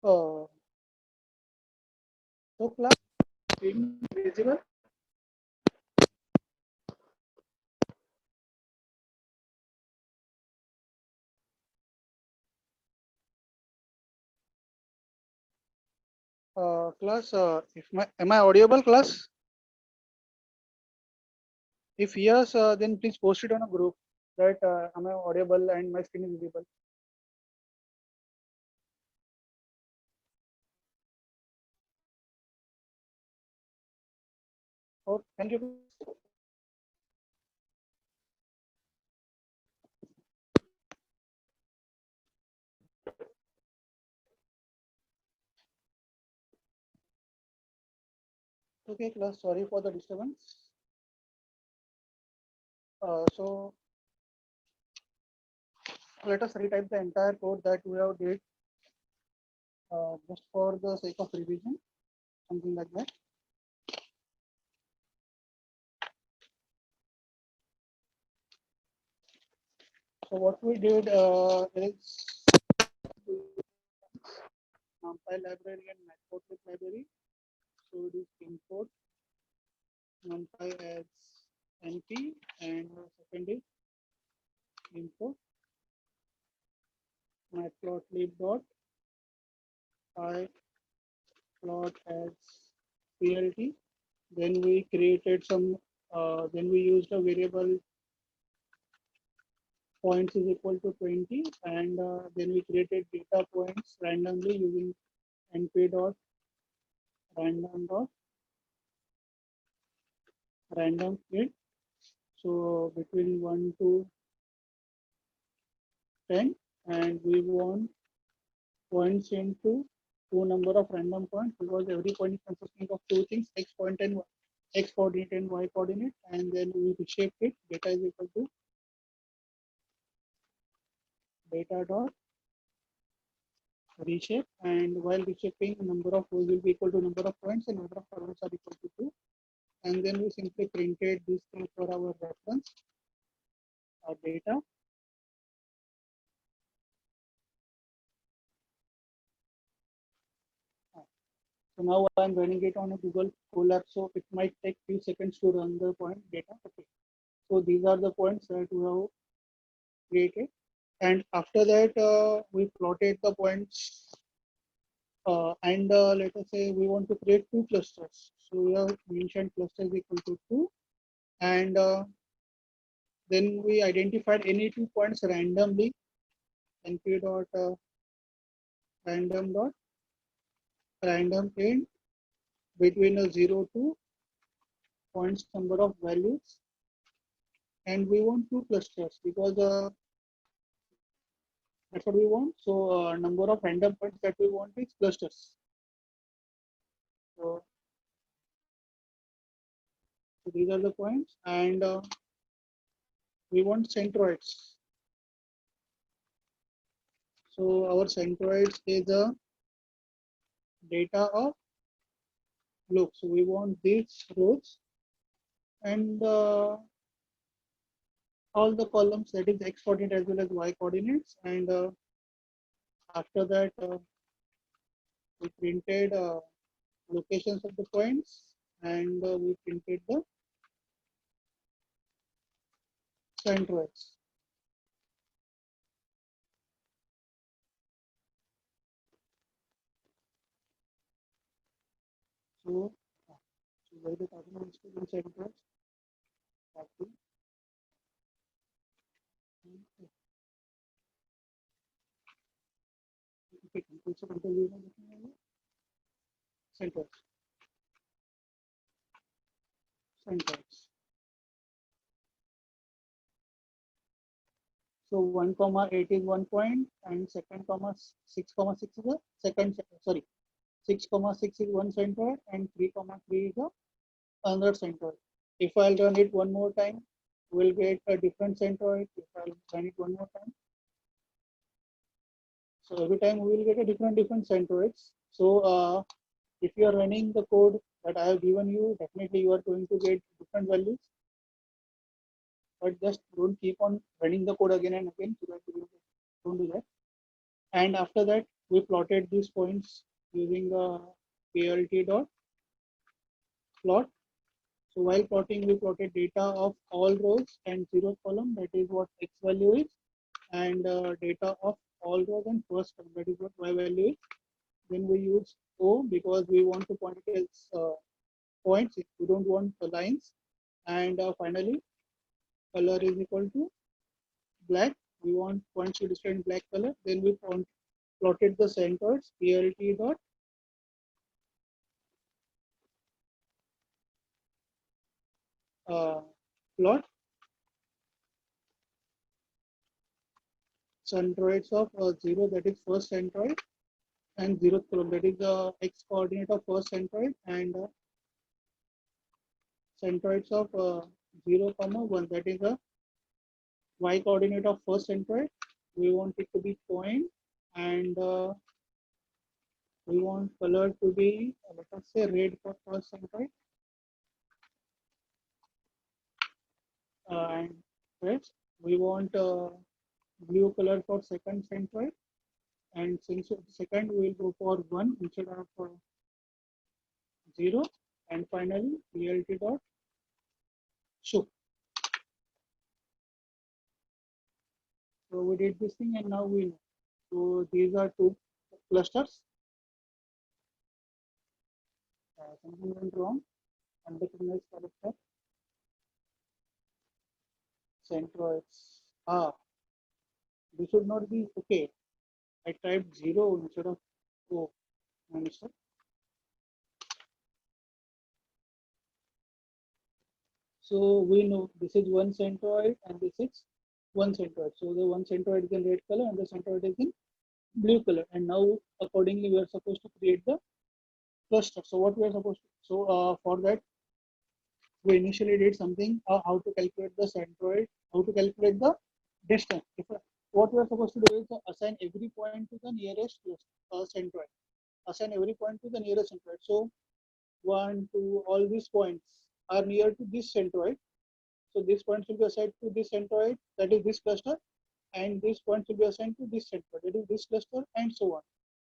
Uh, so class being visible. Class, if my am I audible, class? If yes, then please post it on a group that am I audible and my screen is visible. Oh, thank you. Okay, class. Sorry for the disturbance. So let us retype the entire code that we have did just for the sake of revision, something like that. So what we did is NumPy library and Matplotlib library. So it is import NumPy as NP and second is import Matplotlib dot I plot as PLT. Then we created some. Then we used a variable points is equal to 20, and then we created data points randomly using np dot random dot random int. So between 1 to 10, and we want points into two number of random points because every point is consisting of two things, x point and x coordinate and y coordinate, and then we reshape it. Data is equal to data dot reshape, and while reshaping, number of rows will be equal to number of points and number of columns are equal to 2. And then we simply printed this thing for our reference, our data. So now I'm running it on a Google Colab, so it might take few seconds to run the point data. Okay. So these are the points that we have created. And after that, we plotted the points and let us say we want to create two clusters. So we have mentioned clusters equal to 2, and then we identified any 2 points randomly, np dot random dot random int between a 0 to points number of values, and we want two clusters because that's what we want. So number of random points that we want is clusters. So, so these are the points, and we want centroids. So our centroids is the data of look. So we want these rows and all the columns, that is x coordinate as well as y coordinates, and after that we printed locations of the points, and we printed the centroids. So, where the cardinal is centroids. Centroids. Centroids. So 1,8 is 1 point, and second comma 6,6 is the second. Sorry, 6,6 is one centroid, and 3,3 is the another centroid. If I'll run it one more time, we'll get a different centroid. If I'll run it one more time, so every time we will get a different centroids. So if you are running the code that I have given you, definitely you are going to get different values. But just don't keep on running the code again and again, so that you don't do that. And after that, we plotted these points using the PLT dot plot. So while plotting, we plotted data of all rows and zero column, that is what X value is, and data of all rows and first column, that is what Y value is. Then we use O because we want to point it as points, we don't want the lines. And finally, color is equal to black. We want points to display in black color. Then we plotted the centers, PLT dot plot centroids of 0, that is first centroid, and 0th column, that is the x coordinate of first centroid, and centroids of 0, 1, that is the y coordinate of first centroid. We want it to be point, and we want color to be, let us say, red for first centroid, and rest. We want blue color for second centroid, and since second we will go for 1 instead of 0, and finally PLT dot show. So we did this thing, and now we know. So these are two clusters. Something went wrong. Unrecognized character. Centroids. This should not be okay. I typed 0 instead of O. Understand? So we know this is one centroid and this is one centroid. So the one centroid is in red color and the centroid is in blue color. And now accordingly we are supposed to create the cluster. So what we are supposed to, so for that we initially did something, how to calculate the centroid, how to calculate the distance. What we are supposed to do is assign every point to the nearest centroid. Assign every point to the nearest centroid. So 1, 2, all these points are near to this centroid. So these points will be assigned to this centroid, that is this cluster, and these points will be assigned to this centroid, that is this cluster, and so on.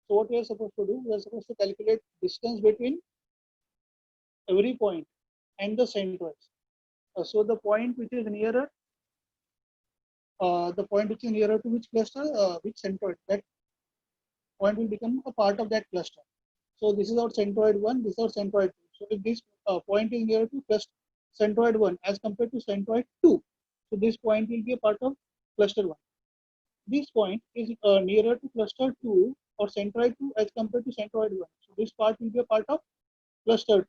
So what we are supposed to do, we are supposed to calculate distance between every point and the centroids. So the point which is nearer, to which cluster, which centroid, that point will become a part of that cluster. So this is our centroid 1, this is our centroid 2. So if this point is near to centroid 1 as compared to centroid 2, so this point will be a part of cluster 1. This point is nearer to cluster 2 or centroid 2 as compared to centroid 1. So this part will be a part of cluster 2.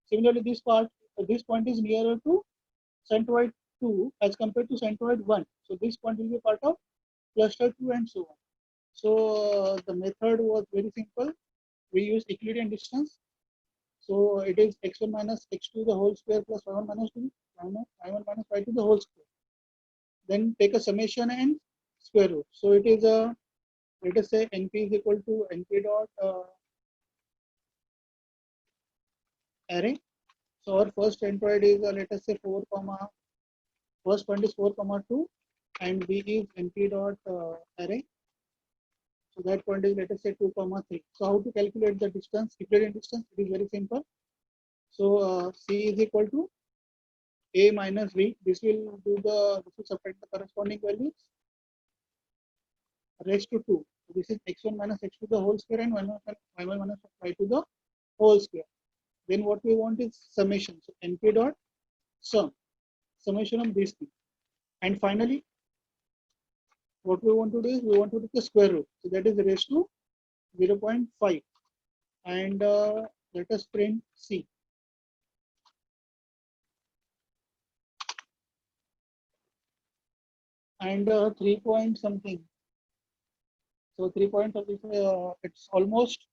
Similarly, this point is nearer to centroid 2 as compared to centroid 1. So this point will be a part of cluster 2 and so on. So the method was very simple. We use Euclidean distance. So it is x1 minus x2 the whole square plus y1 minus 2, y1 minus y2 the whole square. Then take a summation and square root. So it is a, let us say np is equal to np dot array. So our first centroid is let us say 4 comma, first point is 4 comma 2, and b is np dot array. So that point is, let us say, 2 comma 3. So how to calculate the distance, Euclidean distance? It is very simple. So c is equal to a minus b. This will separate the corresponding values raised to 2. So this is x1 minus x2 the whole square and y1 minus y2 the whole square. Then what we want is summation. So np dot sum, summation of these things. And finally, what we want to do is we want to take the square root. So that is raised to 0.5. And let us print c. And 3 point something. So 3 point something, it's almost,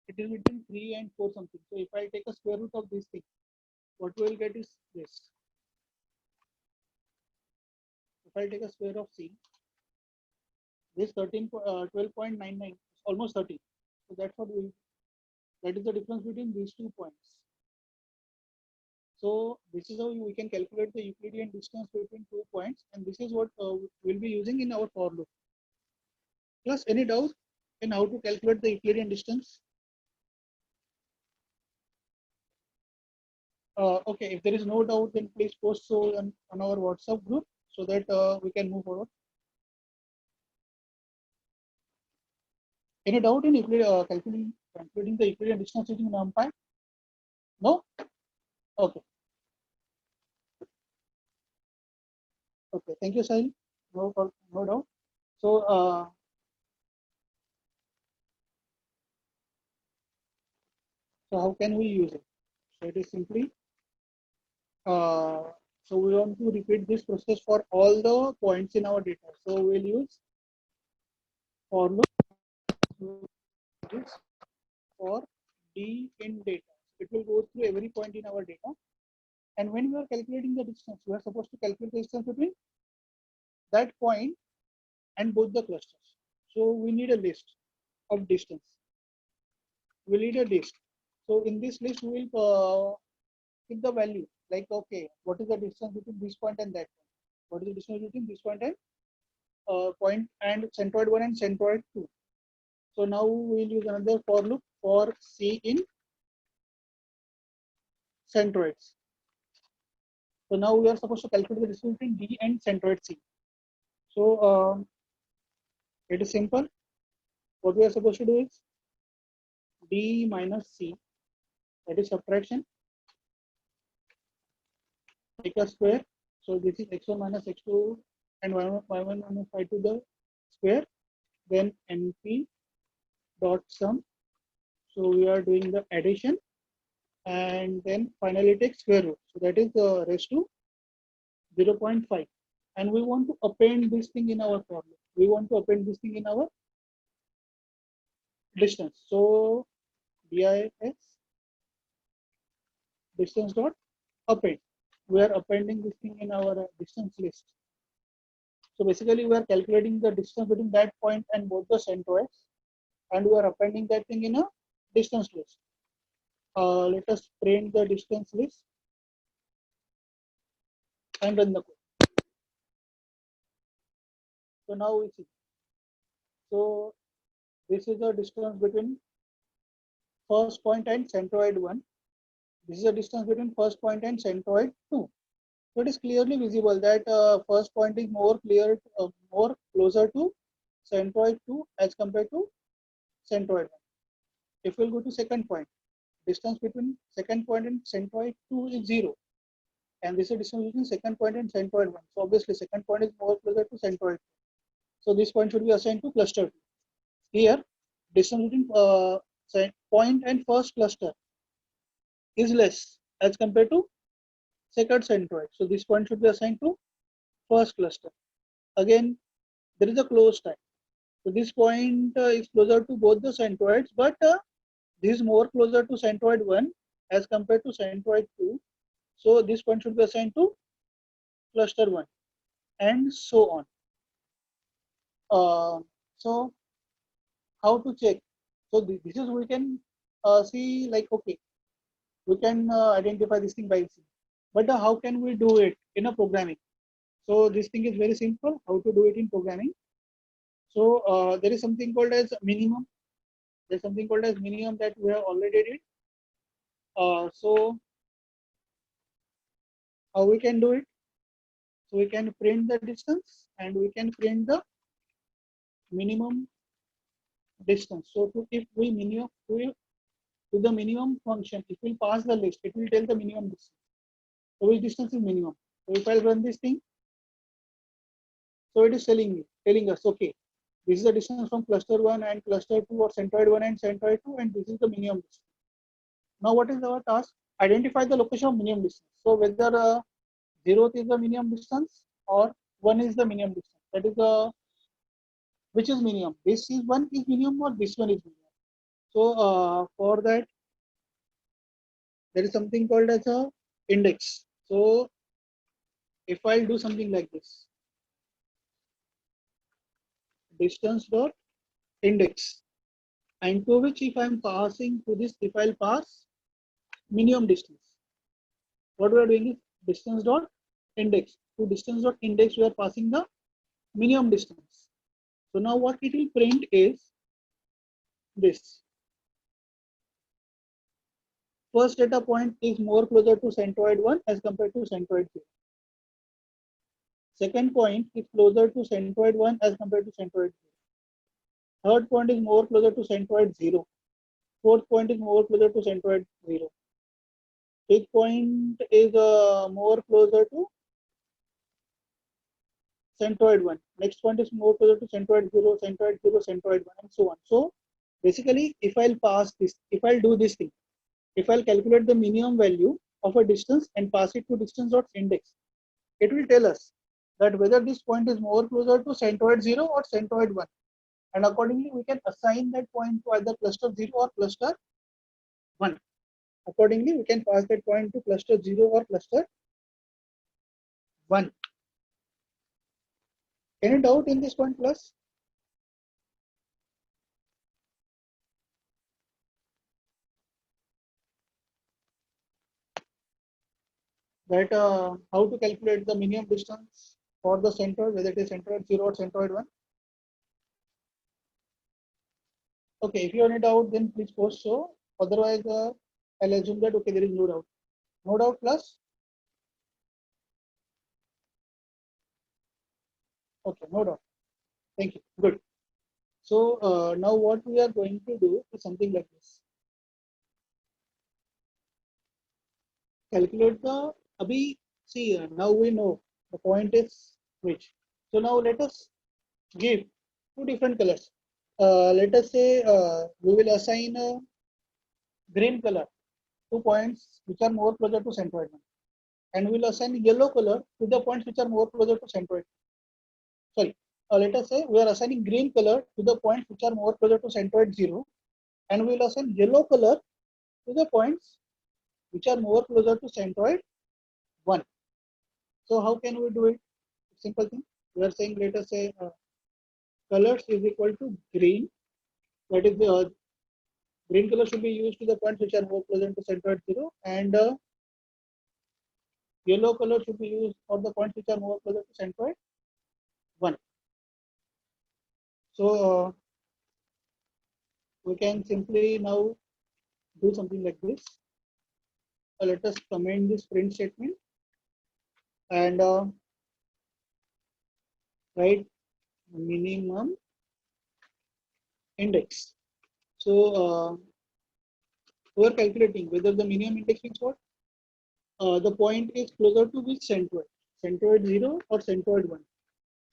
it is between 3 and 4 something. So if I take a square root of this thing, what we will get is this. If I take a square of c, this 12.99, almost 13. So that's what that is the difference between these 2 points. So this is how we can calculate the Euclidean distance between 2 points, and this is what we'll be using in our for loop. Plus, any doubt? and how to calculate the Euclidean distance? Okay, if there is no doubt, then please post so on our WhatsApp group so that we can move forward. Any doubt in calculating the Euclidean distance using NumPy? No? Okay. Okay, thank you, Sahil. No doubt. So, so how can we use it? So it is simply, so we want to repeat this process for all the points in our data. So we'll use for loop for D in data. It will go through every point in our data. And when we are calculating the distance, we are supposed to calculate the distance between that point and both the clusters. So we need a list of distance. We need a list. So in this list, we will keep the value like, okay, what is the distance between this point and that point? What is the distance between this point and centroid 1 and centroid 2? So now we will use another for loop for C in centroids. So now we are supposed to calculate the distance between D and centroid C. So it is simple. What we are supposed to do is D minus C, that is subtraction, take a square. So this is x1 minus x2 and y1 minus y2 to the square. Then np dot sum. So we are doing the addition, and then finally take square root. So that is raised to 0.5. And we want to append this thing in our formula. We want to append this thing in our distance. So dis distance dot append. We are appending this thing in our distance list. So basically we are calculating the distance between that point and both the centroids, and we are appending that thing in a distance list. Let us print the distance list and run the code. So now we see. So this is the distance between first point and centroid 1. This is the distance between first point and centroid 2. So it is clearly visible that first point is more closer to centroid 2 as compared to centroid 1. If we'll go to second point, distance between second point and centroid 2 is 0. And this is distance between second point and centroid 1. So obviously second point is more closer to centroid 2. So this point should be assigned to cluster 2. Here, distance between point and first cluster is less as compared to second centroid. So this point should be assigned to first cluster. Again, there is a close time. So this point is closer to both the centroids, but this is more closer to centroid 1 as compared to centroid 2. So this point should be assigned to cluster 1 and so on. So how to check? So this is we can see like, okay, we can identify this thing by C. But how can we do it in a programming? So this thing is very simple, how to do it in programming. So there is something called as minimum. There's something called as minimum that we have already did. So how we can do it? So we can print the distance and we can print the minimum distance. So if we to the minimum function, if we pass the list, it will tell the minimum distance. So which distance is minimum? So if I run this thing, so it is telling us, okay, this is the distance from cluster 1 and cluster 2 or centroid 1 and centroid 2, and this is the minimum distance. Now what is our task? Identify the location of minimum distance. So whether 0 is the minimum distance or 1 is the minimum distance. That is which is minimum? This is one is minimum or this one is minimum. So for that, there is something called as a index. So if I do something like this, distance dot index, and to which if I am passing to this, if I'll pass minimum distance, what we are doing is distance dot index. To distance dot index, we are passing the minimum distance. So now what it will print is this. First data point is more closer to centroid 1 as compared to centroid 0. Second point is closer to centroid 1 as compared to centroid 0. Third point is more closer to centroid 0. Fourth point is more closer to centroid 0. Fifth point is more closer to centroid 1. Next point is more closer to centroid 0, centroid 0, centroid 1, and so on. So basically, if I'll pass this, if I'll do this thing, if I'll calculate the minimum value of a distance and pass it to distance.index, it will tell us that whether this point is more closer to centroid 0 or centroid 1. And accordingly, we can assign that point to either cluster 0 or cluster 1. Accordingly, we can pass that point to cluster 0 or cluster 1. Any doubt in this point plus? That how to calculate the minimum distance for the center, whether it is centroid 0 or centroid 1. Okay, if you have any doubt, then please post so. Otherwise, I'll assume that okay, there is no doubt. No doubt plus? Okay, no doubt. Thank you. Good. So now what we are going to do is something like this. Calculate the abhi. See, now we know the point is which. So now let us give two different colors. Let us say we will assign a green color 2 points which are more closer to centroid 1, and we will assign yellow color to the points which are more closer to centroid. Sorry, let us say we are assigning green color to the points which are more closer to centroid 0, and we will assign yellow color to the points which are more closer to centroid 1. So how can we do it? Simple thing. We are saying, let us say colors is equal to green. That is the green color should be used to the points which are more closer to centroid 0, and yellow color should be used for the points which are more closer to centroid 1. So we can simply now do something like this. Let us comment this print statement and write minimum index. So we are calculating whether the minimum index means what? The point is closer to which centroid? Centroid 0 or centroid 1.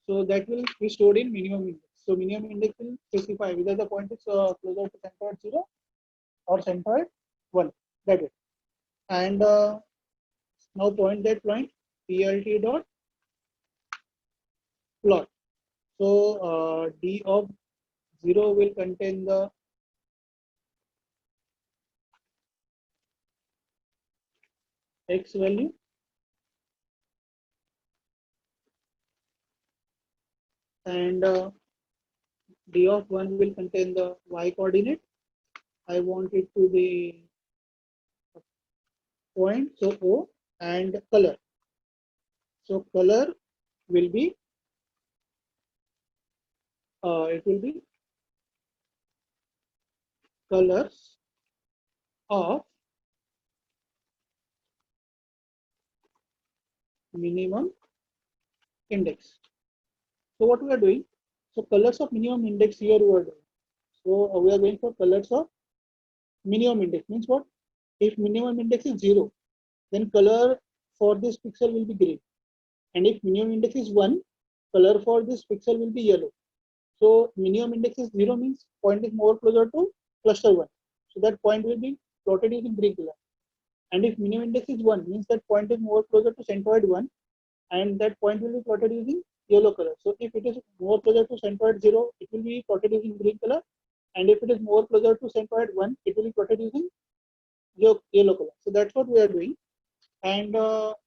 So that will be stored in minimum index. So minimum index will specify whether the point is closer to centroid 0 or centroid 1. That is. And now point that point plt dot plot. So d of 0 will contain the x value, and d of 1 will contain the y coordinate. I want it to be point, so O, and color. So color will be it will be colors of minimum index. So what we are doing? So colors of minimum index here we are doing. So we are going for colors of minimum index. Means what? If minimum index is 0, then color for this pixel will be green. And if minimum index is 1, color for this pixel will be yellow. So minimum index is 0 means point is more closer to cluster 1. So that point will be plotted using green color. And if minimum index is 1 means that point is more closer to centroid 1, and that point will be plotted using yellow color. So if it is more closer to centroid 0, it will be plotted using green color. And if it is more closer to centroid 1, it will be plotted using yellow color. So that's what we are doing. And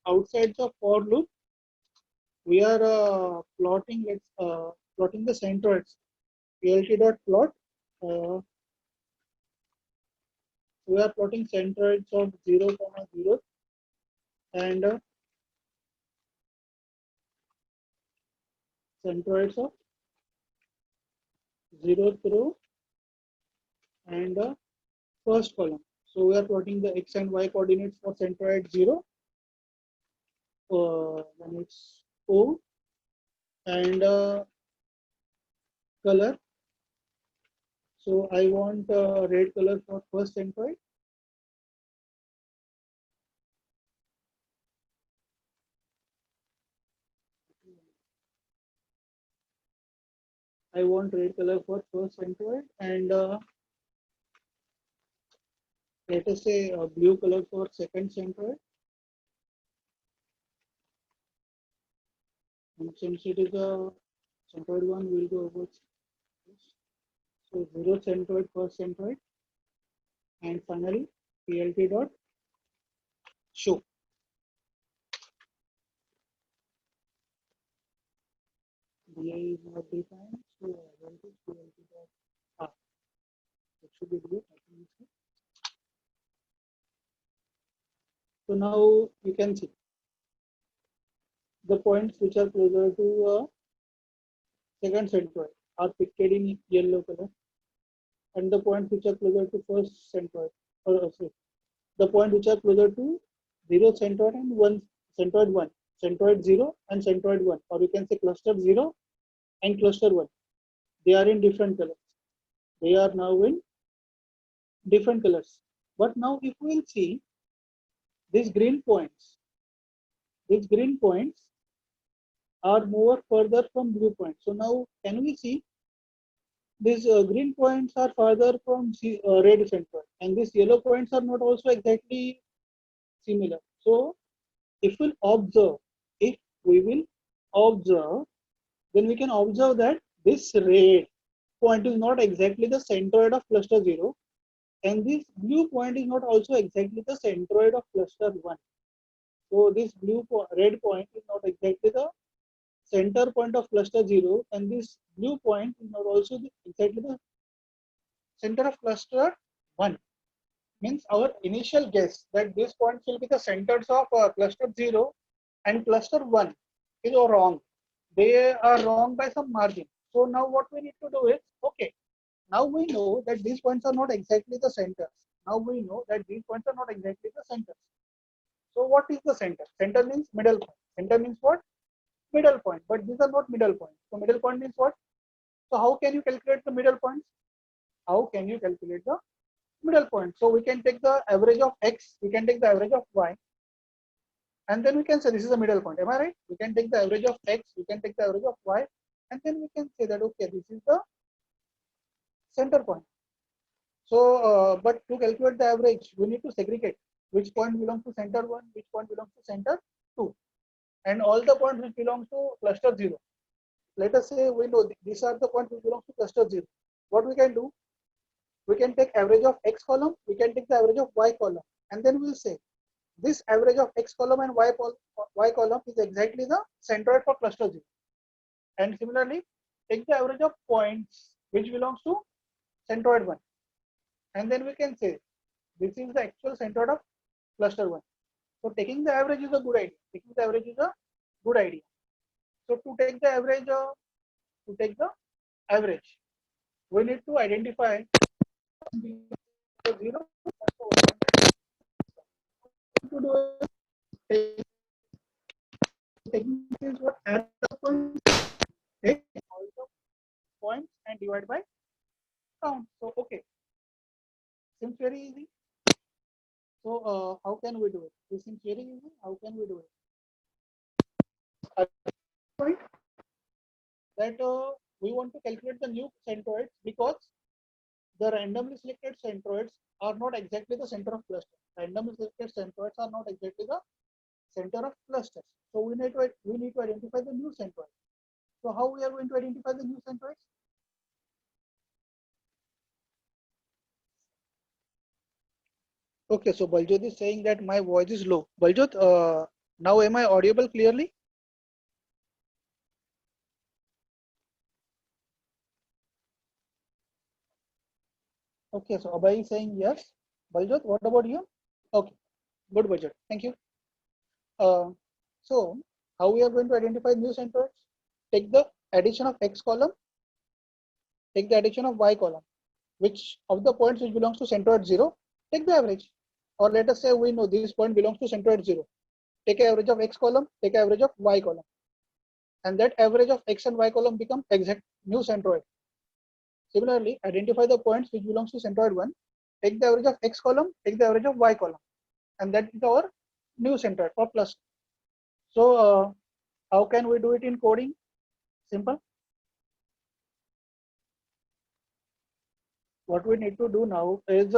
outside the for loop, we are plotting plotting the centroids. Plt dot plot. We are plotting centroids of 0, 0 and centroids of 0 through and the first column. So we are plotting the x and y coordinates for centroid 0. Then it's O, and color. So I want red color for first centroid. I want red color for first centroid, and let us say blue color for second centroid. And since it is a centroid one, we'll go over this. So 0 centroid first centroid, and finally PLT dot show. DI is not defined, so I will do PLT dot R. It should be good. So now you can see the points which are closer to second centroid are pictured in yellow color, and the points which are closer to first centroid, or sorry, the points which are closer to 0 centroid and 1 centroid 0 and centroid 1, or you can say cluster 0 and cluster 1. They are in different colors. They are now in different colors. But now if we will see these green points are more further from blue points. So now can we see these green points are farther from red centroid, and these yellow points are not also exactly similar. So if if we will observe, then we can observe that this red point is not exactly the centroid of cluster 0, and this blue point is not also exactly the centroid of cluster 1. So this red point is not exactly the center point of cluster 0, and this blue point is not also exactly the center of cluster 1. Means our initial guess that these points will be the centers of cluster 0 and cluster 1 is wrong. They are wrong by some margin. So now what we need to do is, okay, now we know that these points are not exactly the centers. Now we know that these points are not exactly the centers. So what is the center? Center means middle point. Center means what? Middle point. But these are not middle points. So middle point means what? So how can you calculate the middle points? How can you calculate the middle point? So we can take the average of x, we can take the average of y, and then we can say this is a middle point. Am I right? We can take the average of x, we can take the average of y, and then we can say that okay, this is the center point. So, but to calculate the average, we need to segregate which point belongs to center 1, which point belongs to center 2, and all the points which belong to cluster 0. Let us say we know these are the points which belong to cluster 0. What we can do? We can take average of x column, we can take the average of y column, and then we'll say this average of x column and y column is exactly the centroid for cluster 0. And similarly, take the average of points which belongs to centroid 1, and then we can say this is the actual centroid of cluster 1. So taking the average is a good idea. Taking the average is a good idea. So to take the average, we need to identify 0. To do it, taking is what add the points, take all the points and divide by count. So okay, seems very easy. So how can we do it? This seems very easy. How can we do it? Point that we want to calculate the new centroids because the randomly selected centroids are not exactly the center of cluster. Randomly selected centroids are not exactly the center of clusters. So we need to identify the new centroids. So how we are going to identify the new centroids? Okay, so Baljot is saying that my voice is low. Baljot, now am I audible clearly? Okay, so Abhay is saying yes. Baljot, what about you? Okay, good Baljot. Thank you. Uh, so how we are going to identify new centroids? Take the addition of x column, take the addition of y column. which of the points which belongs to centroid 0, take the average. Or let us say we know this point belongs to centroid 0. Take average of x column, take average of y column. And that average of x and y column become exact new centroid. Similarly, identify the points which belongs to centroid 1, take the average of x column, take the average of y column. And that is our new centroid for plus. So how can we do it in coding? Simple. What we need to do now is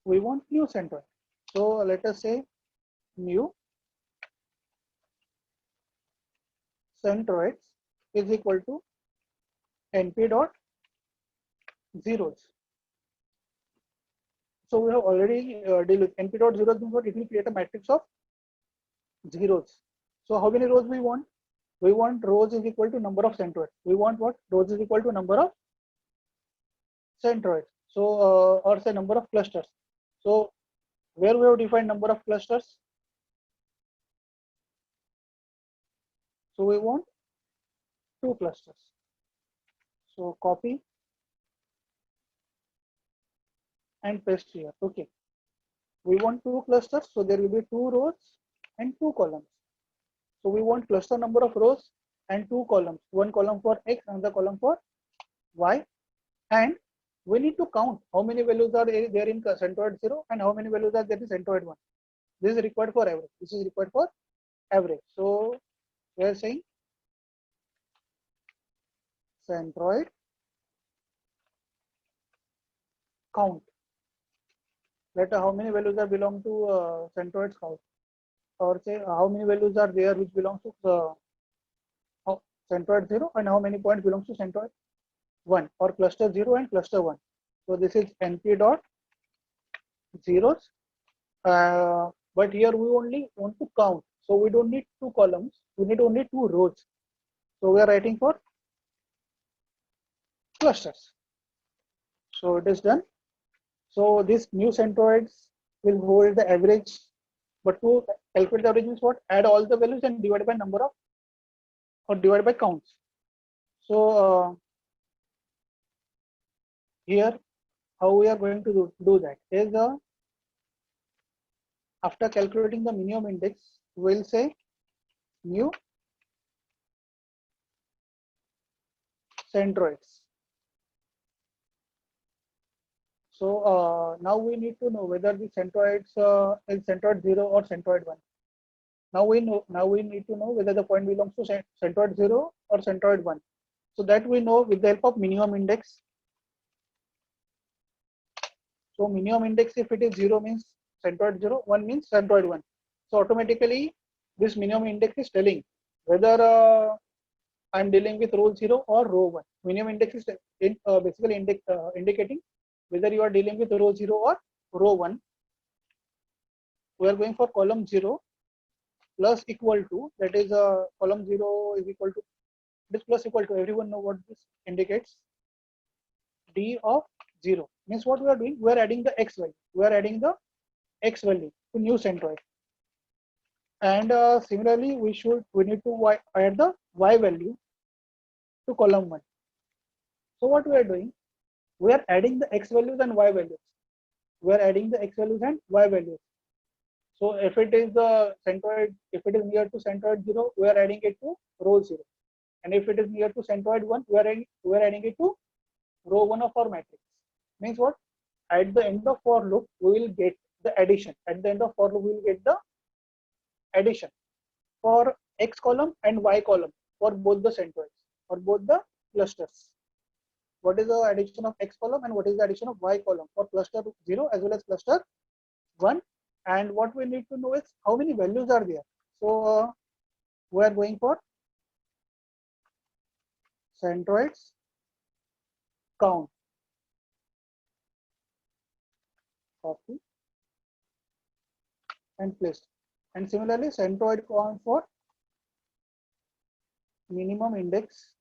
we want new centroid. So let us say new centroids is equal to np dot zeros. So we have already dealt with np dot zeros means what? It will create a matrix of zeros. So how many rows we want? We want rows is equal to number of centroids. We want what? Rows is equal to number of centroids. So or say number of clusters. So where we have defined number of clusters? So we want 2 clusters. So copy and paste here. Okay. We want 2 clusters, so there will be 2 rows and 2 columns. So we want cluster number of rows and 2 columns. One column for x, another column for y. And we need to count how many values are there in centroid 0 and how many values are there in centroid 1. This is required for average. This is required for average. So we are saying centroid count. Let how many values are belong to centroids count, or say how many values are there which belongs to centroid 0 and how many points belongs to centroid 1 or cluster 0 and cluster 1. So this is np dot zeros, but here we only want to count. So we don't need 2 columns, we need only 2 rows. So we are writing for clusters. So it is done. So these new centroids will hold the average, but to calculate the average means what? Add all the values and divide by number of, or divide by counts. So here how we are going to do that is after calculating the minimum index, we'll say new centroids. So now we need to know whether the centroids is centroid 0 or centroid 1. Now we need to know whether the point belongs to centroid 0 or centroid 1. So that we know with the help of minimum index. So minimum index, if it is 0 means centroid 0, 1 means centroid 1. So automatically this minimum index is telling whether I'm dealing with row 0 or row 1. Minimum index is basically indicating whether you are dealing with row 0 or row 1. We are going for column 0 plus equal to, that is column 0 is equal to, this plus equal to, everyone know what this indicates, d of 0 means what we are doing, we are adding the x value, we are adding the x value to new centroid. And similarly we need to add the y value to column 1. So what we are doing, we are adding the x values and y values. We are adding the x values and y values. So if it is the centroid, if it is near to centroid 0, we are adding it to row 0. And if it is near to centroid 1, we are adding it to row 1 of our matrix. Means what? At the end of for loop, we will get the addition. At the end of for loop, we will get the addition for x column and y column for both the centroids or both the clusters. What is the addition of x column and what is the addition of y column for cluster 0 as well as cluster 1. And what we need to know is how many values are there. So we are going for centroids count. Copy and paste. And similarly centroid count for minimum index.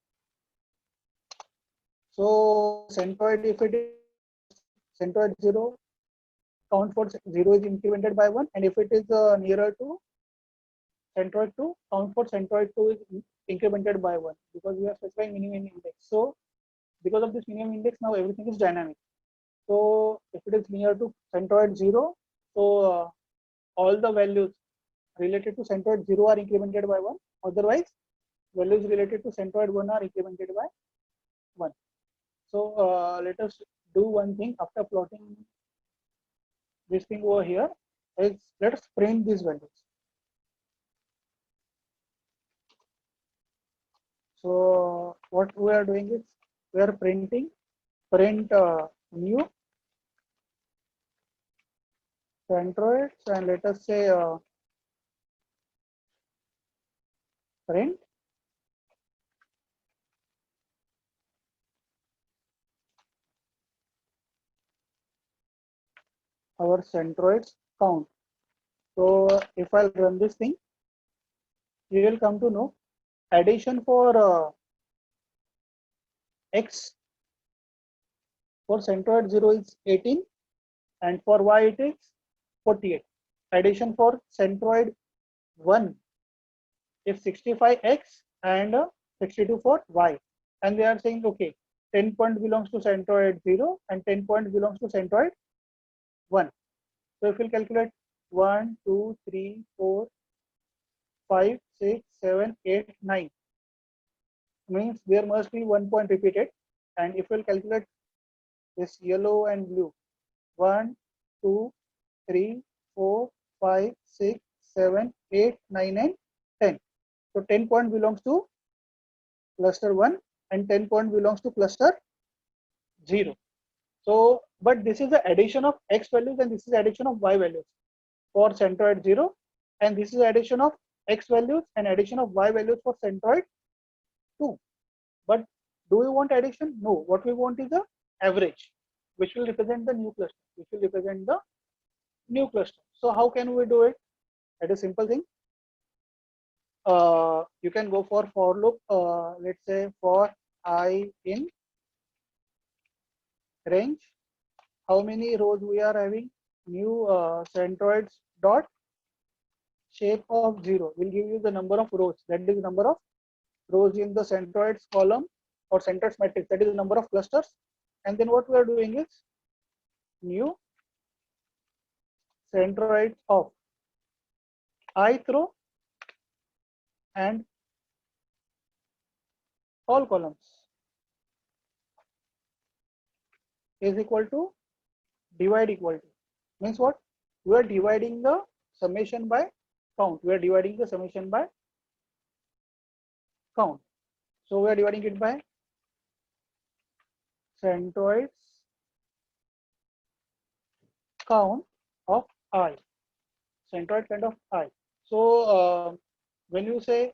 So centroid, if it is centroid 0, count for 0 is incremented by 1, and if it is nearer to centroid 2, count for centroid 2 is incremented by 1, because we are specifying minimum index. So because of this minimum index, now everything is dynamic. So if it is near to centroid 0, so all the values related to centroid 0 are incremented by 1. Otherwise, values related to centroid 1 are incremented by 1. So let us do one thing after plotting this thing over here. Let us print these values. So what we are doing is we are printing print new centroids, and let us say print our centroids count. So if I'll run this thing, you will come to know addition for x for centroid 0 is 18 and for y it is 48. Addition for centroid 1 is 65x and 62 for y. And they are saying, okay, 10 point belongs to centroid 0 and 10 point belongs to centroid 1. So if we calculate 1, 2, 3, 4, 5, 6, 7, 8, 9, means there must be 1 point repeated. And if we'll calculate this yellow and blue, 1, 2, 3, 4, 5, 6, 7, 8, 9, and 10. So 10 point belongs to cluster 1 and 10 point belongs to cluster 0. So, but this is the addition of x values and this is addition of y values for centroid 0, and this is addition of x values and addition of y values for centroid 2. But do we want addition? No. What we want is the average, which will represent the new cluster, which will represent the new cluster. So how can we do it? That is simple thing. You can go for loop. Let's say for I in range, how many rows we are having? New centroids dot shape of 0 will give you the number of rows. That is the number of rows in the centroids column or centroids matrix. That is the number of clusters. And then what we are doing is new centroids of ith row and all columns is equal to divide equal to. Means what? We are dividing the summation by count. We are dividing the summation by count. So we are dividing it by centroids count of I. Centroid count of I. So when you say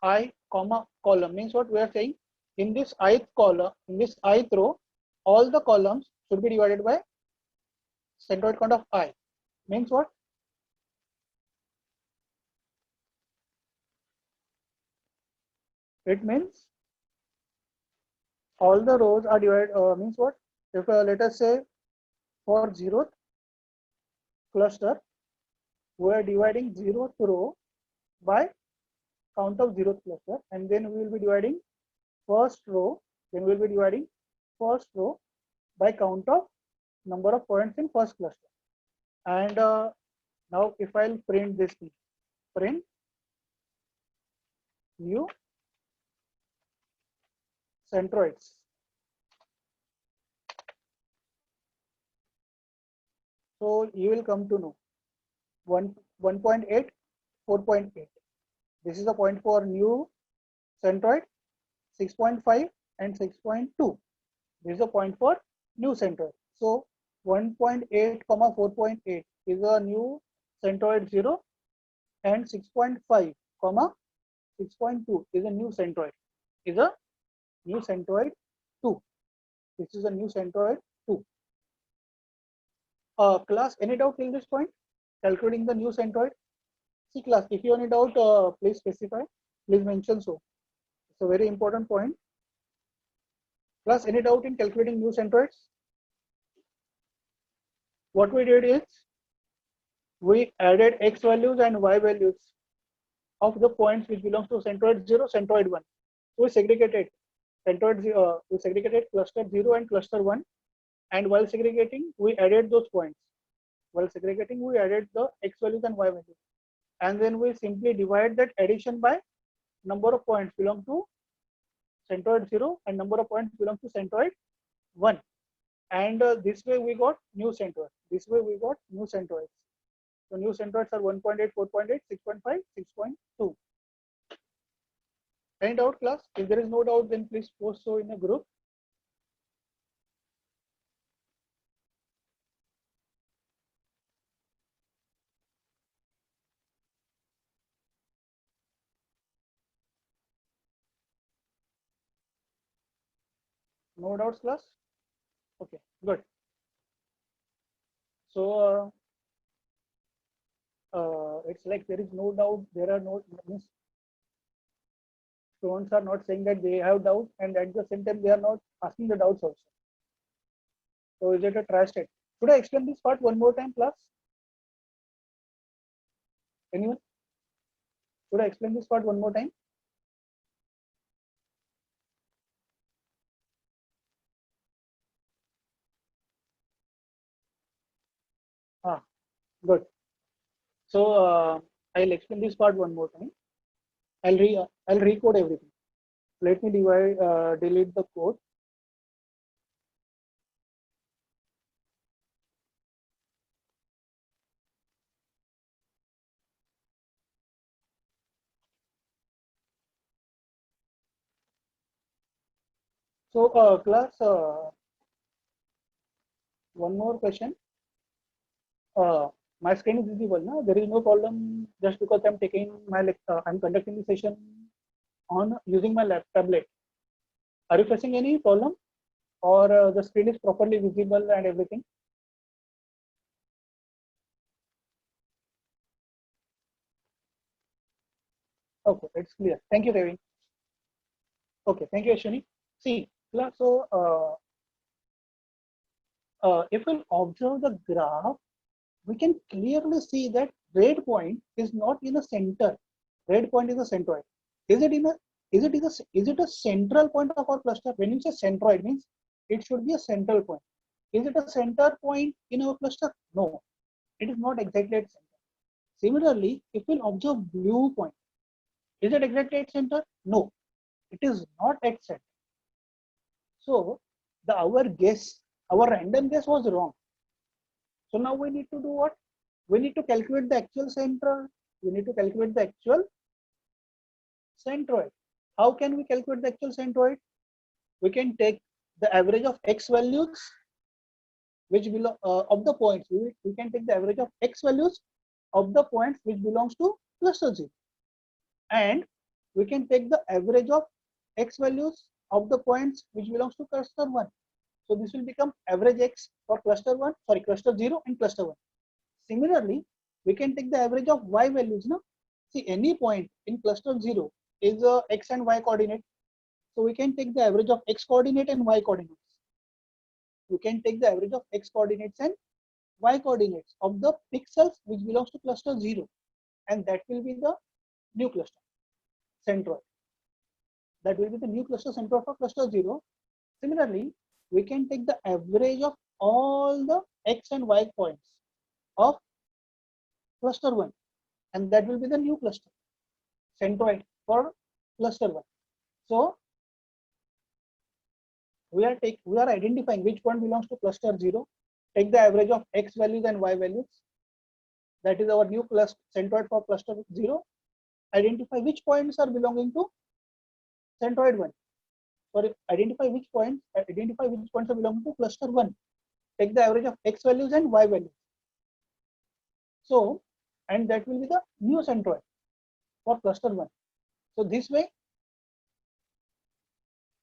I comma column, means what we are saying, in this ith column, in this ith row, all the columns should be divided by centroid count of I. Means what? It means all the rows are divided. Means what? If let us say for 0th cluster, we are dividing 0th row by count of 0th cluster, and then we will be dividing first row. Then we will be dividing first row by count of number of points in first cluster. And now if I'll print this thing, print new centroids. So you will come to know 1.8, 4.8. This is the point for new centroid. 6.5 and 6.2. This is a point for new centroid. So 1.8 comma 4.8 is a new centroid 0, and 6.5 comma 6.2 is a new centroid. Is a new centroid 2. This is a new centroid 2. Class, any doubt till this point? Calculating the new centroid. See class, if you have any doubt, please specify. Please mention so. It's a very important point. Plus, any doubt in calculating new centroids? What we did is we added x values and y values of the points which belongs to centroid 0, centroid 1. So we segregated we segregated cluster 0 and cluster 1, and while segregating, we added those points. While segregating, we added the x values and y values, and then we simply divide that addition by number of points belong to centroid 0 and number of points belong to centroid 1, and this way we got new centroid. This way we got new centroids. So new centroids are 1.8, 4.8, 6.5, 6.2. Any doubt, class? If there is no doubt, then please post so in a group. No doubts, class? Okay, good. So it's like there is no doubt. There are no means students are not saying that they have doubts, and at the same time they are not asking the doubts also. So is it a try state? Should I explain this part one more time, class? Anyone? Should I explain this part one more time? Ah, good. So I'll explain this part one more time. I'll recode everything. Let me delete the code. So class, one more question. My screen is visible now. There is no problem just because I'm taking my I'm conducting the session on using my tablet. Are you facing any problem, or the screen is properly visible and everything? Okay, it's clear. Thank you, Devi. Okay, thank you, Ashwini. See, class. So if we observe the graph, we can clearly see that red point is not in the center. Red point is a centroid. Is it in a is it a central point of our cluster? When you say centroid, means it should be a central point. Is it a center point in our cluster? No, it is not exactly at center. Similarly, if we observe blue point, is it exactly at center? No, it is not at center. So our random guess was wrong. So now we need to do what? We need to calculate the actual center. We need to calculate the actual centroid. How can we calculate the actual centroid? We can take the average of x values, which belong of the points. We can take the average of x values of the points which belongs to cluster 0, and we can take the average of x values of the points which belongs to cluster 1. So this will become average x for cluster 0 and cluster 1. Similarly, we can take the average of y values. Now, see, any point in cluster 0 is a x and y coordinate. So we can take the average of x coordinate and y coordinates. We can take the average of x coordinates and y coordinates of the pixels which belongs to cluster 0, and that will be the new cluster centroid. That will be the new cluster centroid for cluster 0. Similarly, we can take the average of all the x and y points of cluster 1, and that will be the new cluster centroid for cluster 1. So we are identifying which point belongs to cluster 0, take the average of x values and y values. That is our new cluster centroid for cluster 0. Identify which points are belonging to centroid 1. Sorry, identify which points are belonging to cluster 1. Take the average of x values and y values. So, and that will be the new centroid for cluster 1. So this way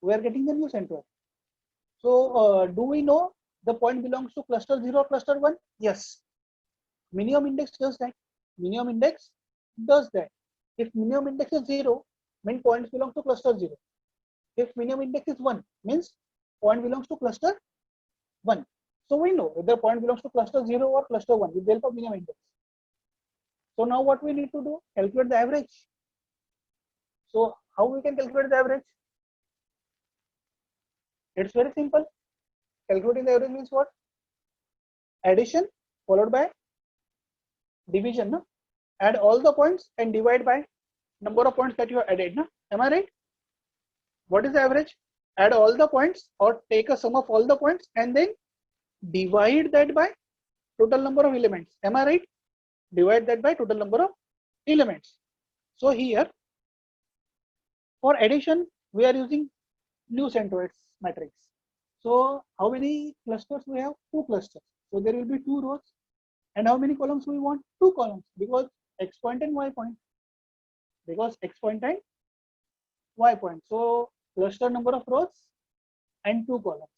we are getting the new centroid. So do we know the point belongs to cluster 0 or cluster 1? Yes. Minimum index does that. Minimum index does that. If minimum index is 0, means points belong to cluster 0. If minimum index is 1, means point belongs to cluster 1. So we know whether point belongs to cluster 0 or cluster 1 with the help of minimum index. So now what we need to do? Calculate the average. So how we can calculate the average? It's very simple. Calculating the average means what? Addition followed by division. No? Add all the points and divide by number of points that you have added. No? Am I right? What is the average? Add all the points or take a sum of all the points and then divide that by total number of elements. Am I right? Divide that by total number of elements. So here for addition we are using new centroids matrix. So how many clusters we have? 2 clusters. So there will be 2 rows. And how many columns we want? 2 columns, because x point and y point. Because x point and y point. So cluster number of rows and 2 columns.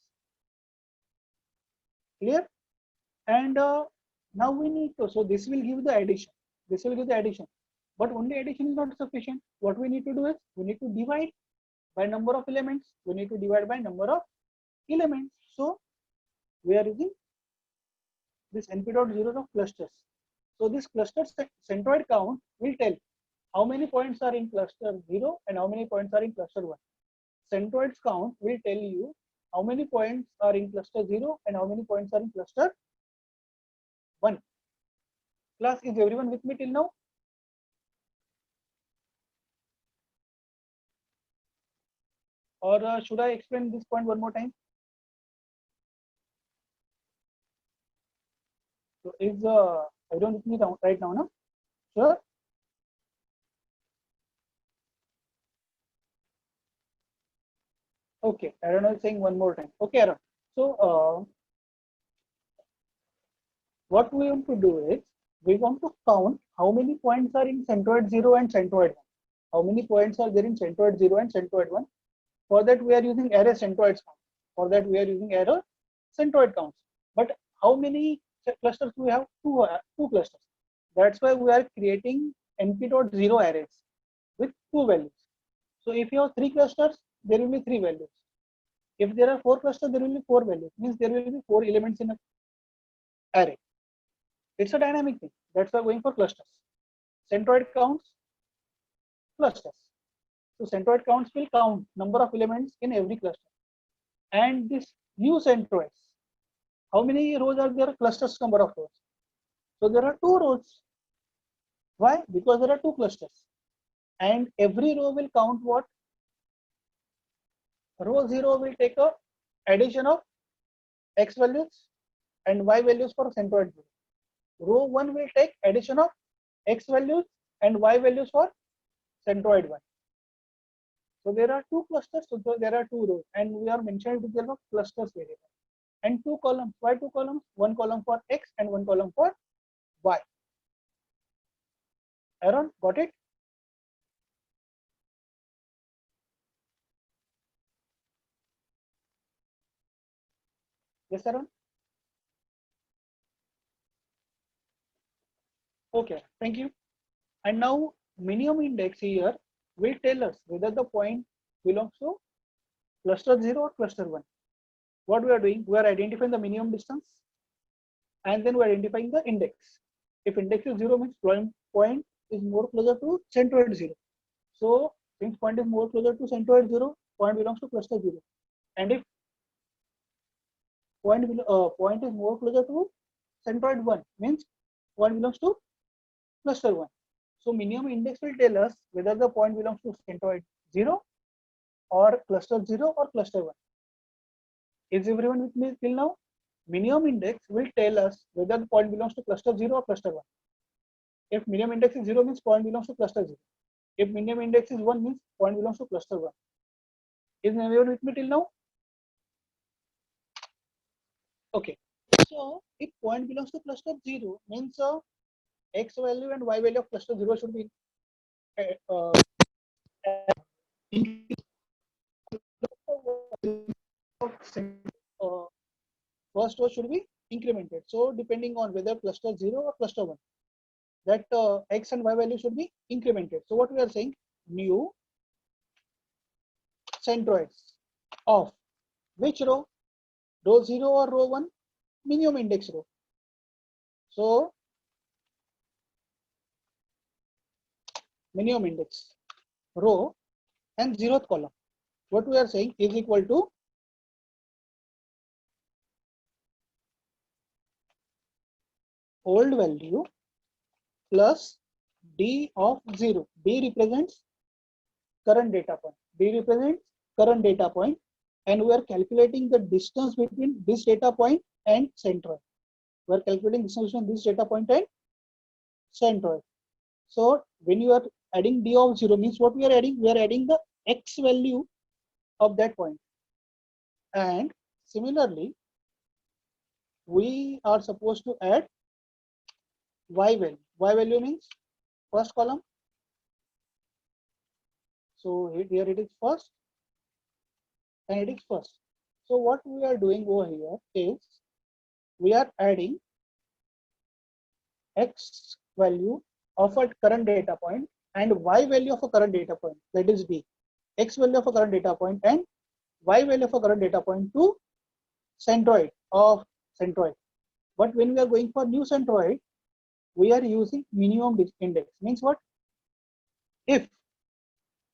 Clear? And now we need to, so this will give the addition. This will give the addition. But only addition is not sufficient. What we need to do is we need to divide by number of elements. We need to divide by number of elements. So we are using this np.0 of clusters. So this cluster centroid count will tell how many points are in cluster 0 and how many points are in cluster 1. Centroids count will tell you how many points are in cluster 0 and how many points are in cluster 1. Class, is everyone with me till now? Or should I explain this point one more time? So is everyone with me right now? No? Sure. Okay, Aaron is saying one more time. Okay, Aaron. So what we want to do is we want to count how many points are in centroid 0 and centroid 1. How many points are there in centroid 0 and centroid 1? For that we are using array centroids count. For that we are using array centroid counts. But how many clusters we have? Two clusters. That's why we are creating np.0 arrays with 2 values. So if you have 3 clusters, there will be 3 values. If there are 4 clusters, there will be 4 values. Means there will be 4 elements in an array. It's a dynamic thing. That's why going for clusters. Centroid counts, clusters. So centroid counts will count number of elements in every cluster. And this new centroids, how many rows are there? Clusters number of rows. So there are 2 rows. Why? Because there are 2 clusters. And every row will count what? Row 0 will take a addition of x values and y values for centroid 0. Row 1 will take addition of x values and y values for centroid 1. So there are 2 clusters, so there are 2 rows, and we are mentioning detail of clusters variable. And 2 columns. Why 2 columns? 1 column for x and 1 column for y. Aaron, got it? Yes, Aaron? Okay, thank you. And now minimum index here will tell us whether the point belongs to cluster 0 or cluster 1. What we are doing, we are identifying the minimum distance and then we are identifying the index. If index is 0 means point is more closer to centroid 0. So since point is more closer to centroid 0, point belongs to cluster 0. And if point is more closer to centroid 1 means point belongs to cluster 1. So minimum index will tell us whether the point belongs to centroid 0 or cluster 0 or cluster 1. Is everyone with me till now? Minimum index will tell us whether the point belongs to cluster 0 or cluster 1. If minimum index is 0 means point belongs to cluster 0. If minimum index is 1 means point belongs to cluster 1. Is everyone with me till now? Okay. So if point belongs to cluster 0 means x value and y value of cluster 0 should be first row should be incremented. So depending on whether cluster 0 or cluster 1, that x and y value should be incremented. So what we are saying, new centroids of which row? Row 0 or row 1? Minimum index row. So minimum index row and 0th column. What we are saying is equal to old value plus D of 0. D represents current data point. D represents current data point, and we are calculating the distance between this data point and centroid. We are calculating distance between this data point and centroid. So when you are adding D of 0 means what we are adding? We are adding the X value of that point. And similarly, we are supposed to add Y value. Y value means first column. So here it is first and it is first. So what we are doing over here is we are adding X value of a current data point and Y value of a current data point, that is D. X value of a current data point and Y value of a current data point to centroid of centroid. But when we are going for new centroid, we are using minimum index. Means what? If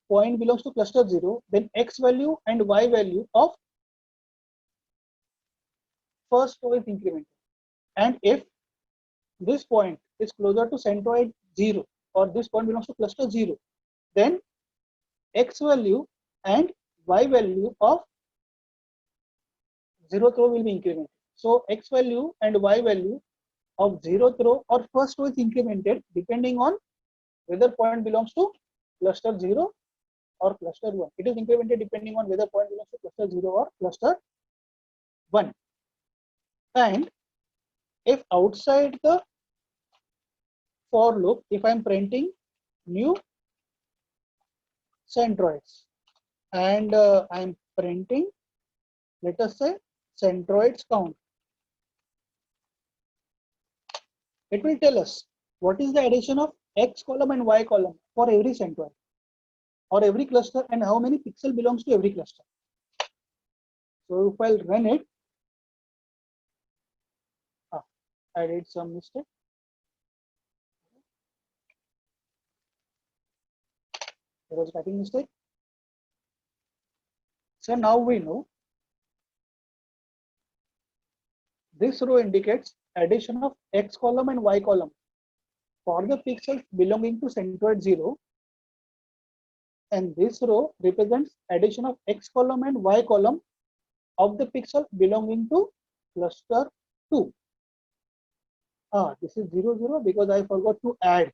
point belongs to cluster 0, then X value and Y value of first row is incremented. And if this point is closer to centroid 0 or this point belongs to cluster 0, then X value and Y value of 0th row will be incremented. So X value and Y value of 0th row or first row is incremented depending on whether point belongs to cluster 0 or cluster 1. It is incremented depending on whether point belongs to cluster 0 or cluster 1. And if outside the for loop, if I am printing new centroids and I am printing, let us say, centroids count, it will tell us what is the addition of X column and Y column for every centroid or every cluster and how many pixel belongs to every cluster. So if I'll run it, I did some mistake. There was typing mistake. So now we know this row indicates addition of X column and Y column for the pixels belonging to centroid 0, and this row represents addition of X column and Y column of the pixel belonging to cluster 2. This is 0, 0 because I forgot to add.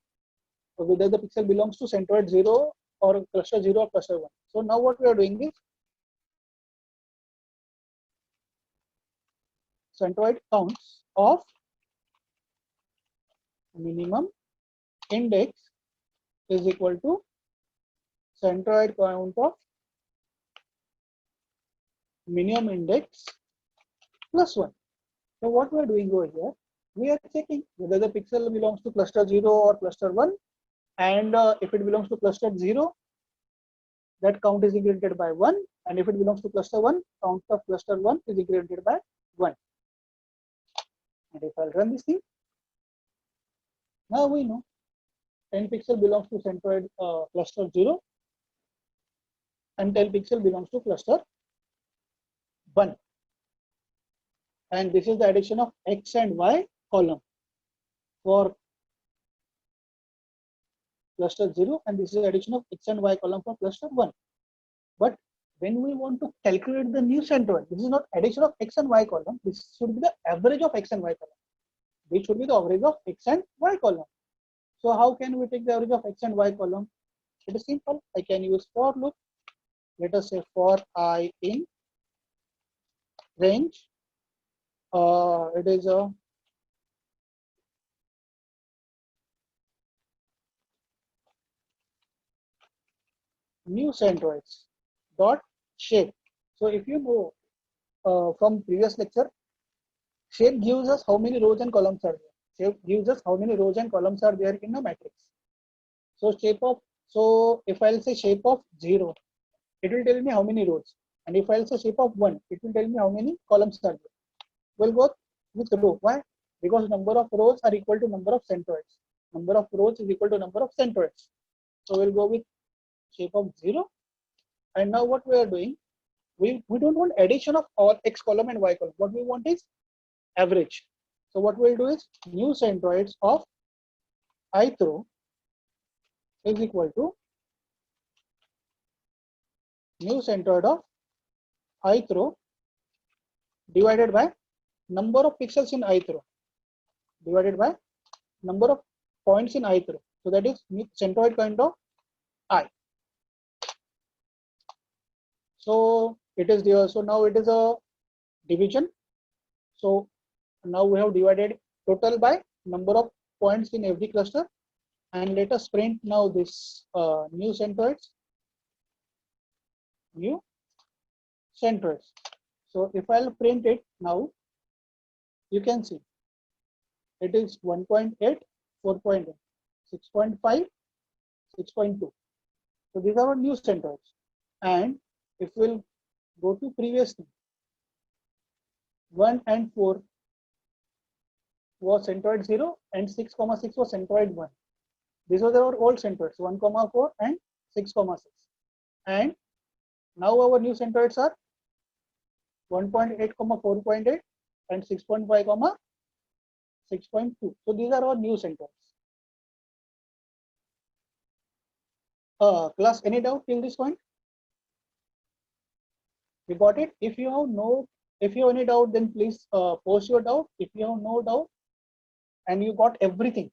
So whether the pixel belongs to centroid 0 or cluster 0 or cluster 1. So now what we are doing is centroid counts of minimum index is equal to centroid count of minimum index plus 1. So what we are doing over here, we are checking whether the pixel belongs to cluster 0 or cluster 1, and if it belongs to cluster 0, that count is incremented by 1, and if it belongs to cluster 1, count of cluster 1 is incremented by 1. And if I'll run this thing, now we know 10 pixel belongs to centroid cluster 0 and 10 pixel belongs to cluster 1. And this is the addition of X and Y column for cluster 0, and this is the addition of X and Y column for cluster 1. But when we want to calculate the new centroid, this is not addition of X and Y column, this should be the average of X and Y column. This should be the average of X and Y column. So how can we take the average of X and Y column? It is simple. I can use for loop. Let us say for I in range. It is a new centroids dot shape. So if you know from previous lecture, shape gives us how many rows and columns are there. Shape gives us how many rows and columns are there in a matrix. So if I'll say shape of 0, it will tell me how many rows. And if I'll say shape of 1, it will tell me how many columns are there. We'll go with row. Why? Because number of rows are equal to number of centroids. Number of rows is equal to number of centroids. So we'll go with shape of 0. And now what we are doing, we don't want addition of all X column and Y column. What we want is average. So what we'll do is new centroids of ith row is equal to new centroid of ith row divided by number of pixels in ith row divided by number of points in ith row. So that is centroid kind of I. So it is there. So now it is a division. So now we have divided total by number of points in every cluster, and let us print now this new centroids. New centroids. So if I'll print it now, you can see it is 1.8, 4.8, 6.5, 6.2. So these are our new centroids. And if we'll go to previous thing, 1 and 4 was centroid 0 and 6, 6 was centroid 1. These were our old centroids, 1, 4 and 6, 6. And now our new centroids are 1.8, 4.8 and 6.5, 6.2. So these are our new centroids. Class, any doubt till this point? We got it. If you have any doubt, then please post your doubt. If you have no doubt and you got everything,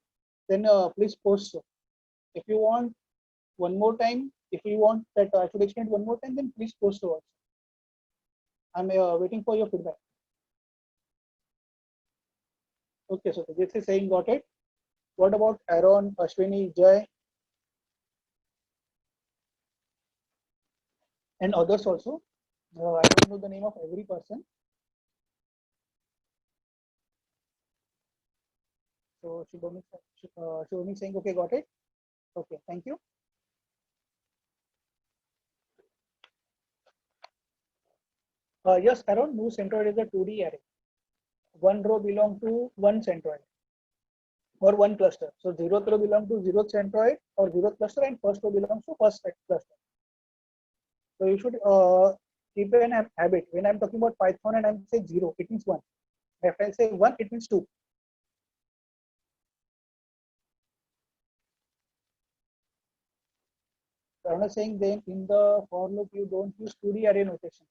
then please post so. If you want one more time, if you want that I should explain it one more time, then please post so also. I'm waiting for your feedback. Okay, so this is saying got it. What about Aaron, Ashwini, Jay, and others also? I don't know the name of every person. So Shubhami saying okay, got it. Okay, thank you. Yes, Aaron, new centroid is a 2D array. One row belongs to one centroid or one cluster. So 0th row belongs to 0th centroid or 0th cluster, and first row belongs to first cluster. So you should keep an habit. When I'm talking about Python and I'm saying 0, it means 1. If I say 1, it means 2. So I'm saying then in the for loop you don't use 2D array notation.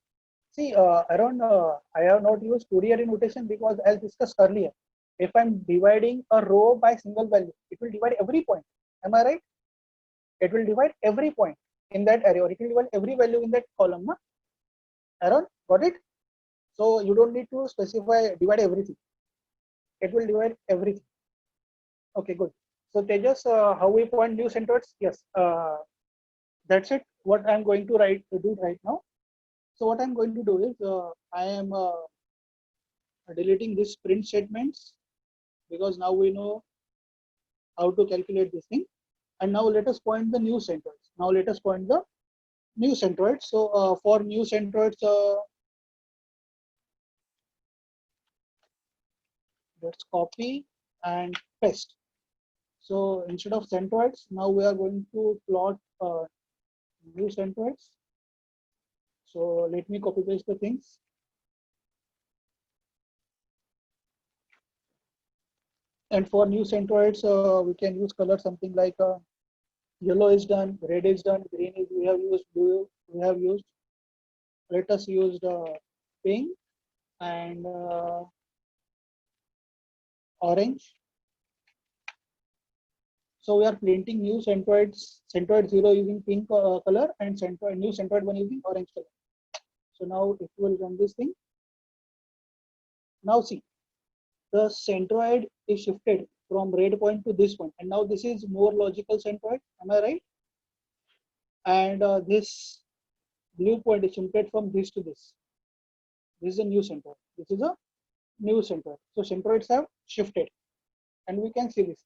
See, Aaron, I have not used 2D array notation because as discussed earlier, if I'm dividing a row by single value, it will divide every point. Am I right? It will divide every point in that array, or it will divide every value in that column. Na? Aaron, got it? So you don't need to specify divide everything. It will divide everything. Okay, good. So Tejas, how we point new centroids? Yes, that's it. What I'm going to do right now. So what I'm going to do is I am deleting these print statements because now we know how to calculate this thing. And now let us point the new centroids. Now let us point the new centroids. So for new centroids, let's copy and paste. So instead of centroids, now we are going to plot new centroids. So let me copy paste the things. And for new centroids, we can use color something like yellow is done, red is done, green is we have used, blue we have used. Let us use the pink and orange. So we are printing new centroids, centroid 0 using pink color and new centroid 1 using orange color. So now if we will run this thing, now see the centroid is shifted from red point to this point, and now this is more logical centroid. Am I right? And this blue point is shifted from this to this. This is a new centroid. This is a new centroid. So centroids have shifted, and we can see this.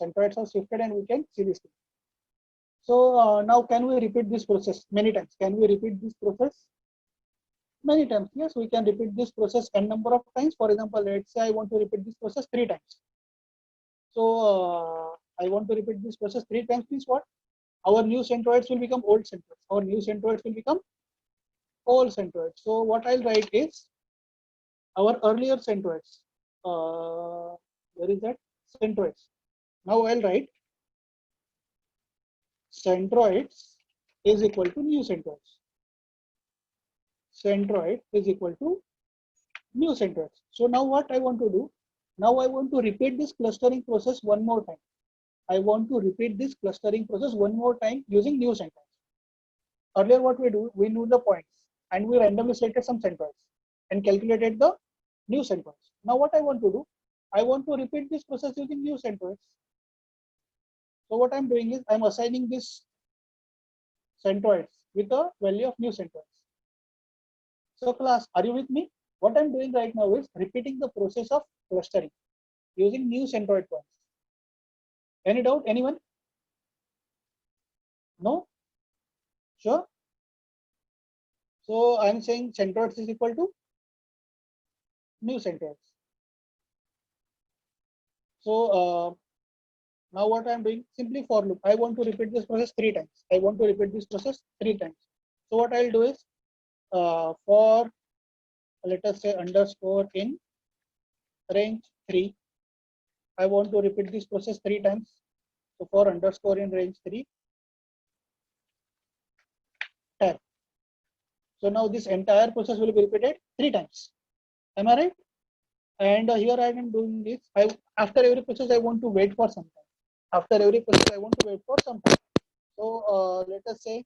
Centroids have shifted, and we can see this thing. So now can we repeat this process many times? Can we repeat this process many times? Yes, we can repeat this process n number of times. For example, let's say I want to repeat this process 3 times. So I want to repeat this process 3 times means what? Our new centroids will become old centroids. Our new centroids will become old centroids. So what I'll write is our earlier centroids. where is that? Centroids. Now I'll write centroids is equal to new centroids. Centroid is equal to new centroids. So now what I want to do? Now I want to repeat this clustering process one more time. I want to repeat this clustering process one more time using new centroids. Earlier what we do, we knew the points and we randomly selected some centroids and calculated the new centroids. Now what I want to do, I want to repeat this process using new centroids. So what I'm doing is I'm assigning this centroids with a value of new centroids. So class, are you with me? What I'm doing right now is repeating the process of clustering using new centroid points. Any doubt, anyone? No? Sure? So I'm saying centroids is equal to new centroids. So now what I'm doing, simply for loop. I want to repeat this process 3 times. I want to repeat this process 3 times. So what I'll do is for, let us say, underscore in range 3. I want to repeat this process 3 times. So for underscore in range 3, tab. So now this entire process will be repeated 3 times. Am I right? And here I am doing this. After every process, I want to wait for some time. After every process, I want to wait for some time. So let us say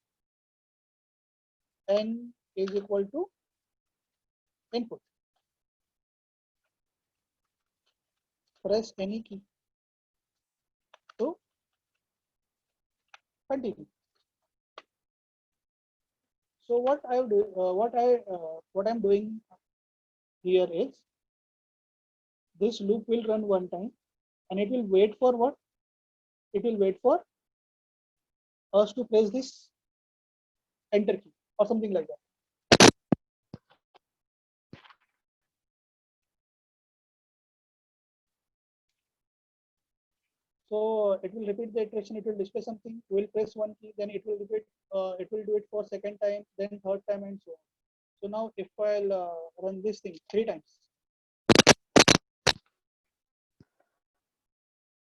n is equal to input. Press any key to continue. So what I'm doing here is this loop will run one time, and it will wait for what? It will wait for us to press this enter key or something like that. So it will repeat the iteration. It will display something. We will press one key, then it will repeat. It will do it for second time, then third time, and so on. So now if I'll run this thing 3 times.